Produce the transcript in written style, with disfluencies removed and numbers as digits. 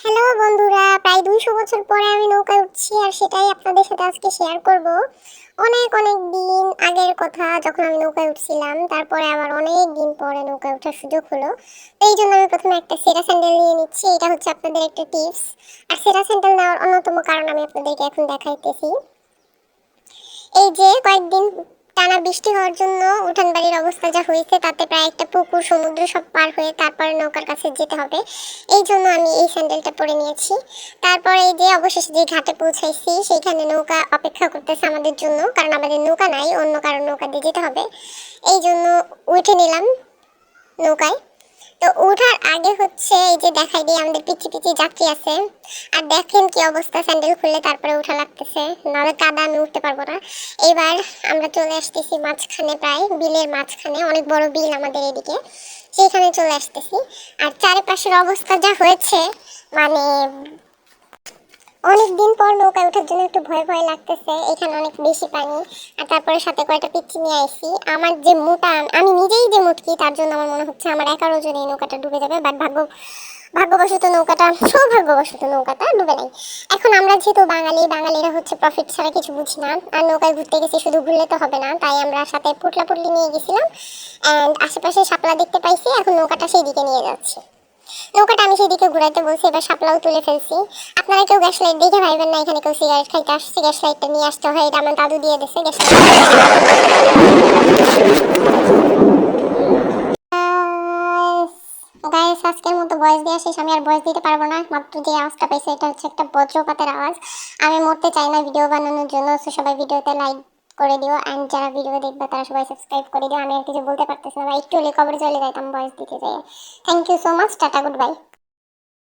Hello বন্ধুরা, প্রায় 200 বছর পরে আমি নৌকায় উঠছি আর সেটাই আপনাদের সাথে আজকে শেয়ার করব। অনেক অনেক দিন আগের কথা, যখন আমি নৌকায় উঠছিলাম, তারপরে আবার অনেক দিন পরে নৌকায় ওঠার সুযোগ হলো। তো এই জন্য আমি প্রথমে একটা সেরা স্যান্ডেল নিয়ে নিচ্ছি। এটা হচ্ছে আপনাদের একটা টিপস। আর সেরা স্যান্ডেল নেওয়ার অন্যতম কারণ আমি আপনাদেরকে এখন দেখাইতেছি। এই যে কয়েকদিন টানা বৃষ্টি হওয়ার জন্য উঠান বাড়ির অবস্থা যা হয়েছে, তাতে প্রায় একটা পুকুর সমুদ্র সব পার হয়ে তারপরে নৌকার কাছে যেতে হবে। এই জন্য আমি এই স্যান্ডেলটা পরে নিয়েছি। তারপরে এই যে অবশেষে যে ঘাটে পৌঁছাইছি, সেইখানে নৌকা অপেক্ষা করতেছে আমাদের জন্য, কারণ আমাদের নৌকা নাই, অন্য কারো নৌকা দিয়ে যেতে হবে। এই জন্য উঠে নিলাম নৌকায়। তো ওঠার আগে হচ্ছে এই যে দেখাই দিয়ে আমাদের পিছি পিছি যাত্রী আছে। আর দেখেন কি অবস্থা, স্যান্ডেল খুললে তারপরে উঠা লাগতেছে, নাহলে কাদা আমি উঠতে পারবো না। এবার আমরা চলে আসতেছি মাঝখানে, প্রায় বিলের মাঝখানে, অনেক বড় বিল আমাদের এদিকে, সেইখানে চলে আসতেছি। আর চারিপাশের অবস্থা যা হয়েছে, মানে অনেক দিন পর নৌকায় ওঠার জন্য একটু ভয় ভয় লাগতেছে। এখানে অনেক বেশি পানি। আর তারপরে সাথে কয়টা পিচ্ছি নিয়ে আইছি। আমার যে মোটা, আমি নিজেই যে মুটকি, তার জন্য আমার মনে হচ্ছে আমার একার ওজনে এই নৌকাটা ডুবে যাবে। বাট ভাগ্যবশত নৌকাটা, সৌভাগ্যবশত নৌকাটা ডুবে নাই। এখন আমরা যেহেতু বাঙালিরা হচ্ছে প্রফিট ছাড়া কিছু বুঝি না। আর নৌকায় ঘুরতে গেছি, শুধু ঘুরলে তো হবে না, তাই আমরা সাথে পুটলা পুটলি নিয়ে গেছিলাম। অ্যান্ড আশেপাশে শাপলা দেখতে পাইছি, এখন নৌকাটা সেই দিকে নিয়ে যাচ্ছি। নৌকাটা আমি সেদিকে ঘুরাইতে বলছি, এবার শাপলাও তুলে ফেলছি। আপনারা কেউ গ্যাস লাইট দেখে ভাইবেন না এখানে কেউ সিগারেট খাইতে আসছে। গ্যাস লাইটটা নিয়ে আসতে হয়, এটা আমার দাদু দিয়ে দিচ্ছে গ্যাস গাইস, আজকের মতো ভয়েস দেওয়া শেষ। আমি আর ভয়েস দিতে পারবো না। মাত্র যে আওয়াজটা পাইছে, এটা হচ্ছে একটা বজ্রপাতের আওয়াজ। আমি মরতে চাই না ভিডিও বানানোর জন্য, তো সবাই ভিডিওতে লাইক করে দিও। অ্যান্ড যারা ভিডিও দেখবে তারা সবাই সাবস্ক্রাইব করে দিও। আমি আর কিছু বলতে পারতেছি না, একটু হলে কবরে চলে যাইতাম ভয়েস দিতে যাই। Thank you so much, tata, good by.